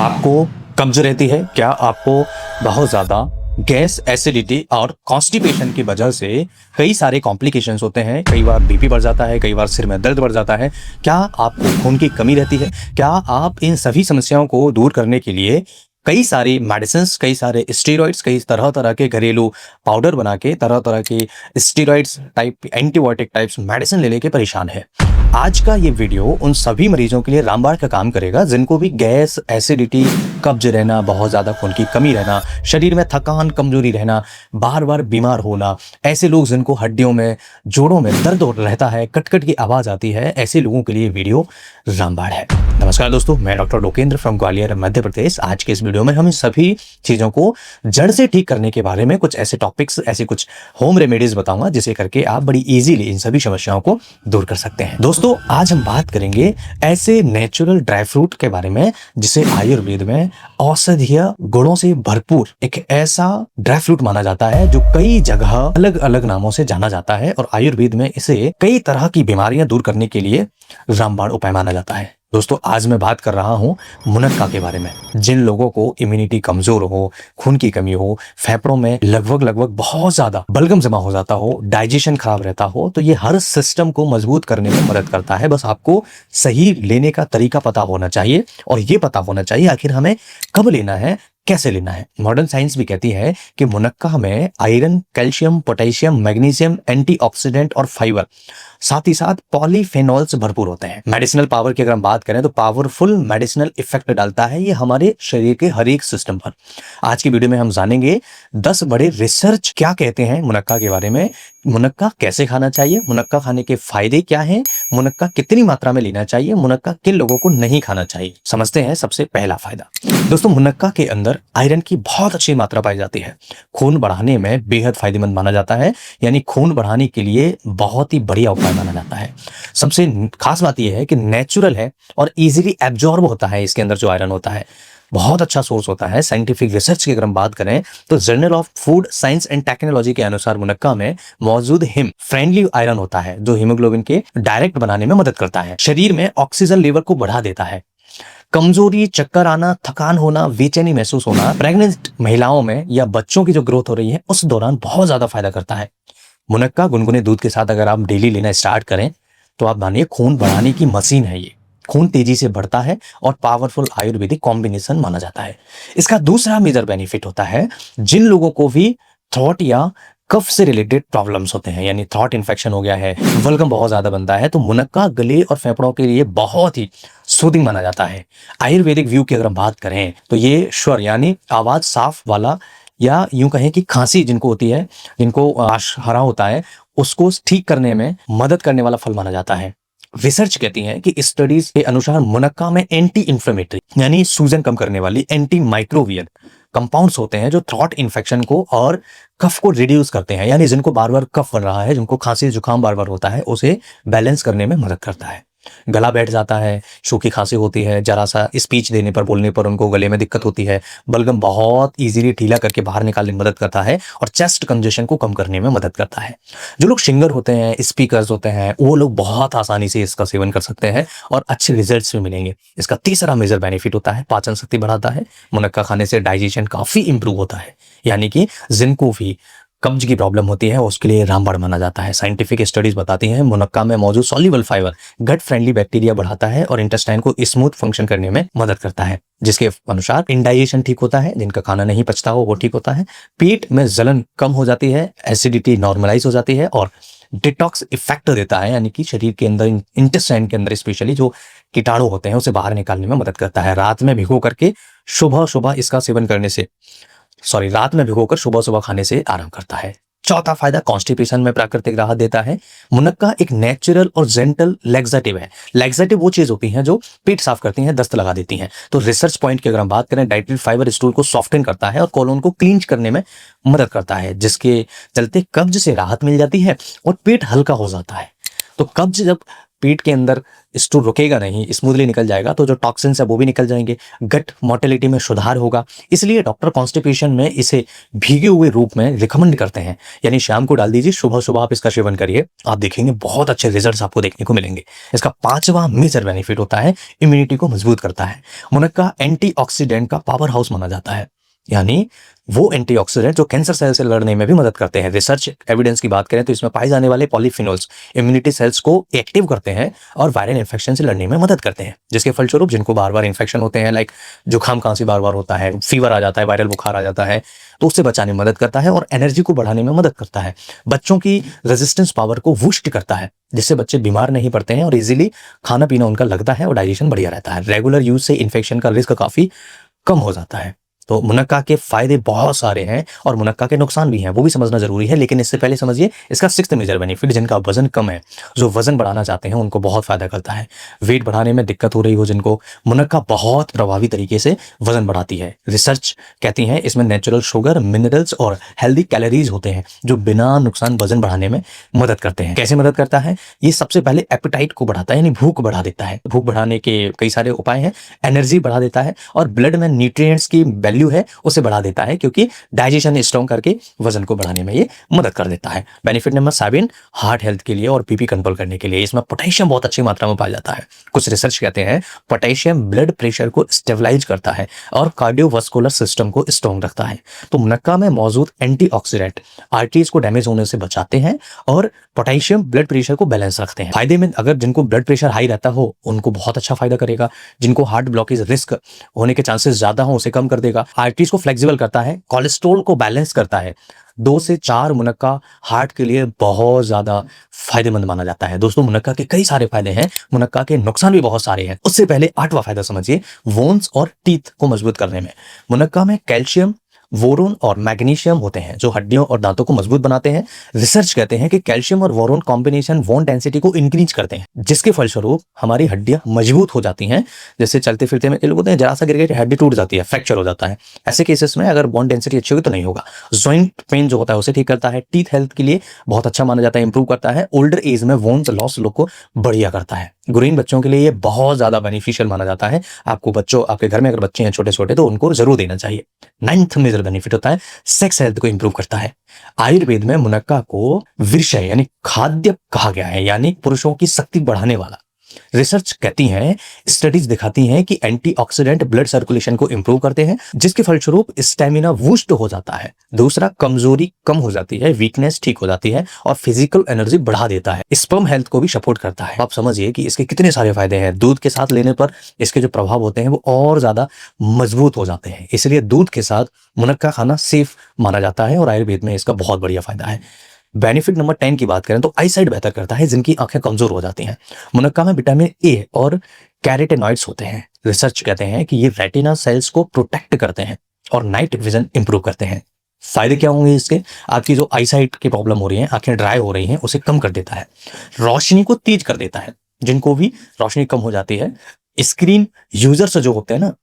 आपको कब्ज रहती है? क्या आपको बहुत ज़्यादा गैस, एसिडिटी और कॉन्स्टिपेशन की वजह से कई सारे कॉम्प्लिकेशंस होते हैं? कई बार बीपी बढ़ जाता है, कई बार सिर में दर्द बढ़ जाता है। क्या आपको खून की कमी रहती है? क्या आप इन सभी समस्याओं को दूर करने के लिए कई सारी मेडिसिन्स, कई सारे स्टेरॉइड्स, कई तरह-तरह के घरेलू पाउडर बना के, तरह-तरह के steroids type, antibiotic types medicine ले लेके परेशान है? आज का ये वीडियो उन सभी मरीजों के लिए रामबाण का काम करेगा जिनको भी गैस, एसिडिटी, कब्ज रहना, बहुत ज़्यादा खून की कमी रहना, शरीर में थकान, कमजोरी रहना, बार-बार बीमार होना, ऐसे लोग जिनको हड्डियों में, जोड़ों में दर्द रहता है, कट-कट की आवाज़ आती है, ऐसे लोगों के लिए वीडियो रामबाण है। नमस्कार दोस्तों, मैं डॉक्टर लोकेंद्र फ्रॉम ग्वालियर, मध्य प्रदेश। आज के इस वीडियो में हम इन सभी चीज़ों को जड़ से ठीक करने के बारे में कुछ ऐसे टॉपिक्स, ऐसे कुछ होम रेमेडीज बताऊंगा जिसे करके आप बड़ी इजीली इन सभी समस्याओं को दूर कर सकते हैं। दोस्तों, आज हम बात करेंगे ऐसे नेचुरल ड्राई फ्रूट के बारे में जिसे आयुर्वेद में औषधीय गुणों से भरपूर एक ऐसा ड्राई फ्रूट माना जाता है जो कई जगह अलग अलग नामों से जाना जाता है और आयुर्वेद में इसे कई तरह की बीमारियां दूर करने के लिए रामबाण उपाय माना जाता है। दोस्तों, आज मैं बात कर रहा हूं मुनक्का के बारे में। जिन लोगों को इम्यूनिटी कमजोर हो, खून की कमी हो, फेफड़ों में लगभग बहुत ज्यादा बलगम जमा हो जाता हो, डाइजेशन खराब रहता हो, तो ये हर सिस्टम को मजबूत करने में मदद करता है। बस आपको सही लेने का तरीका पता होना चाहिए और ये पता होना चाहिए आखिर हमें कब लेना है, कैसे लेना है। मॉडर्न साइंस भी कहती है कि मुनक्का में iron, calcium, potassium, magnesium, antioxidant और फाइबर, साथ ही साथ पॉलीफेनॉल्स भरपूर होते हैं। मेडिसिनल पावर की अगर हम बात करें तो पावरफुल मेडिसिनल इफेक्ट डालता है ये हमारे शरीर के हर एक सिस्टम पर। आज की वीडियो में हम जानेंगे 10 बड़े रिसर्च क्या कहते हैं मुनक्का के बारे में, मुनक्का कैसे खाना चाहिए, मुनक्का खाने के फायदे क्या हैं, मुनक्का कितनी मात्रा में लेना चाहिए, मुनक्का किन लोगों को नहीं खाना चाहिए। समझते हैं सबसे पहला फायदा। दोस्तों, मुनक्का के अंदर आयरन की बहुत अच्छी मात्रा पाई जाती है। खून बढ़ाने में बेहद फायदेमंद माना जाता है, यानी खून बढ़ाने के लिए बहुत ही बढ़िया उपाय माना जाता है। सबसे खास बात यह है कि नेचुरल है और इजीली एब्जॉर्ब होता है। इसके अंदर जो आयरन होता है बहुत अच्छा सोर्स होता है। साइंटिफिक रिसर्च की अगर हम बात करें तो journal of food science and technology के अनुसार मुनक्का में मौजूद हिम फ्रेंडली आयरन होता है जो हीमोग्लोबिन के डायरेक्ट बनाने में मदद करता है। शरीर में ऑक्सीजन लेवल को बढ़ा देता है। कमजोरी, चक्कर आना, थकान होना, बेचैनी महसूस होना प्रेग्नेंट महिलाओं में या बच्चों की जो ग्रोथ हो रही है उस दौरान बहुत ज्यादा फायदा करता है। मुनक्का गुनगुने दूध के साथ अगर आप डेली लेना स्टार्ट करें तो आप मानिए खून बढ़ाने की मशीन है ये। खून तेजी से बढ़ता है और पावरफुल आयुर्वेदिक कॉम्बिनेशन माना जाता है। इसका दूसरा मेजर बेनिफिट होता है जिन लोगों को भी थ्रोट या कफ से रिलेटेड प्रॉब्लम्स होते हैं, यानी थ्रोट इन्फेक्शन हो गया है, बलगम बहुत ज्यादा बनता है, तो मुनक्का गले और फेफड़ों के लिए बहुत ही सूदिंग माना जाता है। आयुर्वेदिक व्यू की अगर हम बात करें तो ये स्वर यानी आवाज साफ वाला, या यूं कहें कि खांसी जिनको होती है, जिनको हरा होता है, उसको ठीक करने में मदद करने वाला फल माना जाता है। रिसर्च कहती है कि स्टडीज के अनुसार मुनक्का में एंटी इंफ्लेमेटरी यानी सूजन कम करने वाली एंटी माइक्रोबियल कंपाउंड्स होते हैं जो थ्रोट इन्फेक्शन को और कफ को रिड्यूस करते हैं, यानी जिनको बार बार कफ बन रहा है, जिनको खांसी जुकाम बार बार होता है, उसे बैलेंस करने में मदद करता है। गला बैठ जाता है, सूखी खांसी होती है, जरा सा स्पीच देने पर, बोलने पर उनको गले में दिक्कत होती है, बलगम बहुत इजीली ढीला करके बाहर निकालने में मदद करता है और चेस्ट कंजेशन को कम करने में मदद करता है। जो लोग सिंगर होते हैं, स्पीकर्स होते हैं, वो लोग बहुत आसानी से इसका सेवन कर सकते हैं और अच्छे रिजल्ट्स भी मिलेंगे। इसका तीसरा मेजर बेनिफिट होता है पाचन शक्ति बढ़ाता है। मुनक्का खाने से डाइजेशन काफी इंप्रूव होता है, यानी कि जिनको भी कब्ज की प्रॉब्लम होती है उसके लिए रामबाण माना जाता है। साइंटिफिक स्टडीज बताती हैं मुनक्का में मौजूद soluble fibre gut friendly bacteria बढ़ाता है और इंटेस्टाइन को स्मूथ फंक्शन करने में मदद करता है, जिसके अनुसार इंडाइजेशन ठीक होता है, जिनका खाना नहीं पचता हो वो ठीक होता है, पेट में जलन कम हो जाती है, एसिडिटी नॉर्मलाइज हो जाती है और डिटॉक्स इफेक्ट देता है, यानी कि शरीर के अंदर, इंटेस्टाइन के अंदर स्पेशली जो कीटाणु होते हैं उसे बाहर निकालने में मदद करता है। रात में भिगो करके सुबह इसका सेवन करने से रात में भिगोकर सुबह खाने से आराम करता है। चौथा फायदा, कॉन्स्टिपेशन में प्राकृतिक राहत देता है। मुनक्का एक नेचुरल और जेंटल लैक्सेटिव है। लैक्सेटिव वो चीज होती हैं जो पेट साफ करती हैं, दस्त लगा देती हैं। तो रिसर्च पॉइंट की अगर हम बात करें, डाइटरी फाइबर स्टूल को सॉफ्टन करता है और कोलोन को क्लींच करने में मदद करता है, जिसके चलते कब्ज से राहत मिल जाती है और पेट हल्का हो जाता है। तो कब्ज जब पेट के अंदर स्टूल रुकेगा नहीं, स्मूथली निकल जाएगा, तो जो टॉक्सिन्स है वो भी निकल जाएंगे, गट मोटिलिटी में सुधार होगा। इसलिए डॉक्टर कॉन्स्टिपेशन में इसे भीगे हुए रूप में रिकमेंड करते हैं, यानी शाम को डाल दीजिए, सुबह सुबह आप इसका सेवन करिए, आप देखेंगे बहुत अच्छे रिजल्ट्स आपको देखने को मिलेंगे। इसका 5वां मेजर बेनिफिट होता है इम्यूनिटी को मजबूत करता है। मुनक्का एंटीऑक्सीडेंट का पावर हाउस माना जाता है, यानी वो एंटीऑक्सीडेंट जो कैंसर सेल से लड़ने में भी मदद करते हैं। रिसर्च एविडेंस की बात करें तो इसमें पाए जाने वाले पॉलीफिनोल्स इम्यूनिटी सेल्स को एक्टिव करते हैं और वायरल इन्फेक्शन से लड़ने में मदद करते हैं, जिसके फलस्वरूप जिनको बार बार इन्फेक्शन होते हैं, लाइक जुकाम खांसी बार बार होता है, फीवर आ जाता है, वायरल बुखार आ जाता है, तो उससे बचाने में मदद करता है और एनर्जी को बढ़ाने में मदद करता है। बच्चों की रेजिस्टेंस पावर को बूस्ट करता है, जिससे बच्चे बीमार नहीं पड़ते हैं और इजीली खाना पीना उनका लगता है और डाइजेशन बढ़िया रहता है। रेगुलर यूज से इन्फेक्शन का रिस्क काफी कम हो जाता है। तो मुनक्का के फायदे बहुत सारे हैं और मुनक्का के नुकसान भी हैं, वो भी समझना जरूरी है। लेकिन इससे पहले समझिए इसका 6th मेजर बेनिफिट, जिनका वजन कम है, जो वजन बढ़ाना चाहते हैं, उनको बहुत फायदा करता है। वेट बढ़ाने में दिक्कत हो रही हो जिनको, मुनक्का बहुत प्रभावी तरीके से वजन बढ़ाती है। रिसर्च कहती है इसमें नेचुरल शुगर, मिनरल्स और हेल्दी कैलोरीज होते हैं जो बिना नुकसान वजन बढ़ाने में मदद करते हैं। कैसे मदद करता है? ये सबसे पहले एपेटाइट को बढ़ाता है, यानी भूख बढ़ा देता है। भूख बढ़ाने के कई सारे उपाय हैं। एनर्जी बढ़ा देता है और ब्लड में न्यूट्रिएंट्स की वैल्यू है उसे बढ़ा देता है, क्योंकि डाइजेशन स्ट्रॉन्ग करके वजन को बढ़ाने में ये मदद कर देता है। बेनिफिट नंबर 7, हार्ट हेल्थ के लिए और बीपी कंट्रोल करने के लिए इसमें पोटेशियम बहुत अच्छी मात्रा में पाया जाता है। कुछ रिसर्च कहते हैं पोटेशियम ब्लड प्रेशर को स्टेबलाइज करता है और कार्डियोवास्कुलर सिस्टम को स्ट्रॉन्ग रखता है। तो मुनक्का में मौजूद एंटीऑक्सीडेंट आर्टरीज को डैमेज होने से बचाते हैं और पोटेशियम ब्लड प्रेशर को बैलेंस रखते हैं। फायदे में अगर जिनको ब्लड प्रेशर हाई रहता हो उनको बहुत अच्छा फायदा करेगा। जिनको हार्ट ब्लॉकेज रिस्क होने के चांसेस ज्यादा हो उसे कम कर देगा। आर्टरीज को फ्लेक्सिबल करता है, कोलेस्ट्रॉल को बैलेंस करता है। 2 से 4 मुनक्का हार्ट के लिए बहुत ज्यादा फायदेमंद माना जाता है। दोस्तों, मुनक्का के कई सारे फायदे हैं, मुनक्का के नुकसान भी बहुत सारे हैं। उससे पहले 8वां फायदा समझिए, बोन्स और टीथ को मजबूत करने में। मुनक्का में कैल्शियम, बोरोन और मैग्नीशियम होते हैं जो हड्डियों और दांतों को मजबूत बनाते हैं। रिसर्च कहते हैं कि कैल्शियम और बोरोन कॉम्बिनेशन बोन डेंसिटी को इंक्रीज करते हैं, जिसके फलस्वरूप हमारी हड्डियां मजबूत हो जाती हैं। जैसे चलते फिरते में लोग होते हैं, जरा सा गिर गए हड्डी टूट जाती है, फ्रैक्चर हो जाता है। ऐसे केसेस में अगर बोन डेंसिटी अच्छी होगी तो नहीं होगा। जॉइंट पेन जो होता है उसे ठीक करता है। टीथ हेल्थ के लिए बहुत अच्छा माना जाता है, इंप्रूव करता है। ओल्डर एज में बोन्स लॉस लोग को बढ़िया करता है। ग्रोइंग बच्चों के लिए ये बहुत ज्यादा बेनिफिशियल माना जाता है। आपको बच्चों, आपके घर में अगर बच्चे हैं छोटे छोटे, तो उनको जरूर देना चाहिए। 9th मेजर बेनिफिट होता है सेक्स हेल्थ को इंप्रूव करता है। आयुर्वेद में मुनक्का को विषय यानी खाद्य कहा गया है, यानी पुरुषों की शक्ति बढ़ाने वाला। रिसर्च कहती है, स्टडीज दिखाती हैं कि एंटीऑक्सीडेंट ब्लड सर्कुलेशन को इंप्रूव करते हैं, जिसके फलस्वरूप स्टेमिना बूस्ट हो जाता है। दूसरा, कमजोरी कम हो जाती है, वीकनेस ठीक हो जाती है और फिजिकल एनर्जी बढ़ा देता है। स्पर्म हेल्थ को भी सपोर्ट करता है। आप समझिए कि इसके कितने सारे फायदे हैं। दूध के साथ लेने पर इसके जो प्रभाव होते हैं वो और ज्यादा मजबूत हो जाते हैं। इसलिए दूध के साथ मुनक्का खाना सेफ माना जाता है और आयुर्वेद में इसका बहुत बढ़िया फायदा है। बेनिफिट नंबर 10 की बात करें तो आई साइट बेहतर करता है, जिनकी आंखें कमजोर हो जाती हैं। मुनक्का में विटामिन ए और कैरोटेनॉइड्स होते हैं। रिसर्च कहते हैं कि ये रेटिना सेल्स को प्रोटेक्ट करते हैं और नाइट विजन इंप्रूव करते हैं। फायदे क्या होंगे इसके? आपकी जो आई साइट की प्रॉब्लम हो रही है, आंखें ड्राई हो रही हैं, उसे कम कर देता है। रोशनी को तेज कर देता है, जिनको भी रोशनी कम हो जाती है। स्क्रीन यूजर्स जो होते हैं ना,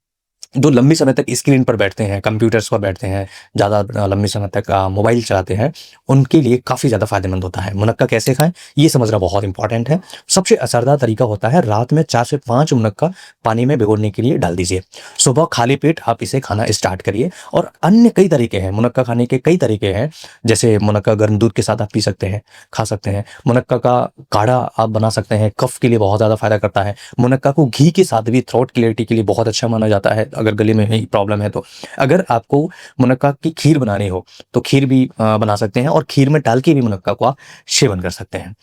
जो लंबी समय तक स्क्रीन पर बैठते हैं, कंप्यूटर्स पर बैठते हैं, ज़्यादा लंबी समय तक मोबाइल चलाते हैं, उनके लिए काफ़ी ज़्यादा फायदेमंद होता है। मुनक्का कैसे खाएं ये समझना बहुत इंपॉर्टेंट है। सबसे असरदार तरीका होता है रात में 4 से 5 मुनक्का पानी में भिगोने के लिए डाल दीजिए। सुबह खाली पेट आप इसे खाना स्टार्ट करिए। और अन्य कई तरीके हैं, मुनक्का खाने के कई तरीके हैं। जैसे मुनक्का गर्म दूध के साथ आप पी सकते हैं, खा सकते हैं। मुनक्का का काढ़ा आप बना सकते हैं, कफ के लिए बहुत ज़्यादा फायदा करता है। मुनक्का को घी के साथ भी थ्रोट क्लियरिटी के लिए बहुत अच्छा माना जाता है, अगर गले में ही प्रॉब्लम है तो। अगर आपको मुनक्का की खीर बनानी हो तो खीर भी बना सकते हैं और खीर में डाल के भी मुनक्का को आप सेवन कर सकते हैं।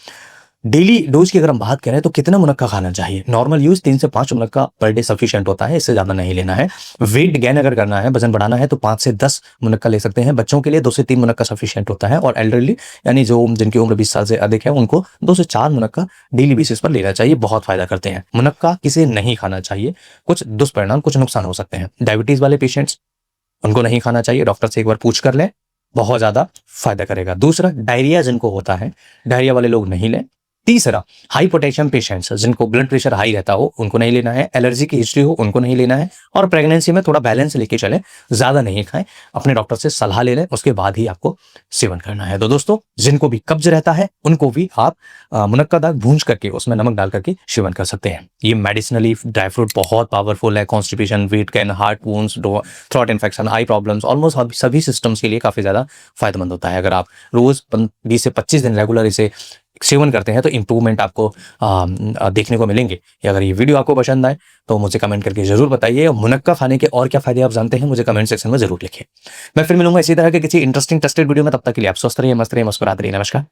डेली डोज की अगर हम बात करें तो कितना मुनक्का खाना चाहिए? नॉर्मल यूज 3 से 5 मुनक्का पर डे सफिशिएंट होता है, इससे ज्यादा नहीं लेना है। वेट गेन अगर करना है, वजन बढ़ाना है, तो 5 से 10 मुनक्का ले सकते हैं। बच्चों के लिए 2 से 3 मुनक्का सफिशिएंट होता है और एल्डरली यानी जो जिनकी उम्र 20 साल से अधिक है उनको 2 से 4 मुनक्का डेली बेसिस पर लेना चाहिए, बहुत फायदा करते हैं। मुनक्का किसे नहीं खाना चाहिए? कुछ दुष्परिणाम, कुछ नुकसान हो सकते हैं। डायबिटीज वाले पेशेंट्स, उनको नहीं खाना चाहिए, डॉक्टर से एक बार पूछ कर लें, बहुत ज्यादा फायदा करेगा। दूसरा, डायरिया जिनको होता है, डायरिया वाले लोग नहीं लें। तीसरा, हाई पोटेशियम पेशेंट्स जिनको ब्लड प्रेशर हाई रहता हो उनको नहीं लेना है, एलर्जी की हिस्ट्री हो उनको नहीं लेना है, और प्रेगनेंसी में थोड़ा बैलेंस लेके चलें, ज़्यादा नहीं खाएं, अपने डॉक्टर से सलाह ले लें, उसके बाद ही आपको सेवन करना है। तो दोस्तों, जिनको भी कब्ज रहता है उनको भी आप मुनक्का दाग भूंज करके उसमें नमक डाल करके सेवन कर सकते हैं। ये मेडिसिनली ड्राई फ्रूट बहुत पावरफुल है, constipation, weight gain, heart wounds, throat infection, eye problems, almost सभी सिस्टम्स के लिए काफ़ी ज़्यादा फायदेमंद होता है। अगर आप रोज़ 20 से 25 दिन रेगुलर इसे सेवन करते हैं तो इंप्रूवमेंट आपको देखने को मिलेंगे। अगर ये वीडियो आपको पसंद आए तो मुझे कमेंट करके जरूर बताइए। मुनक्का खाने के और क्या फायदे आप जानते हैं मुझे कमेंट सेक्शन में जरूर लिखिए। मैं फिर मिलूंगा इसी तरह के किसी इंटरेस्टिंग टेस्टेड वीडियो में, तब तक के लिए आप स्वस्थ रहिए, मस्त रहिए, मुस्कुराते रहिए। नमस्कार।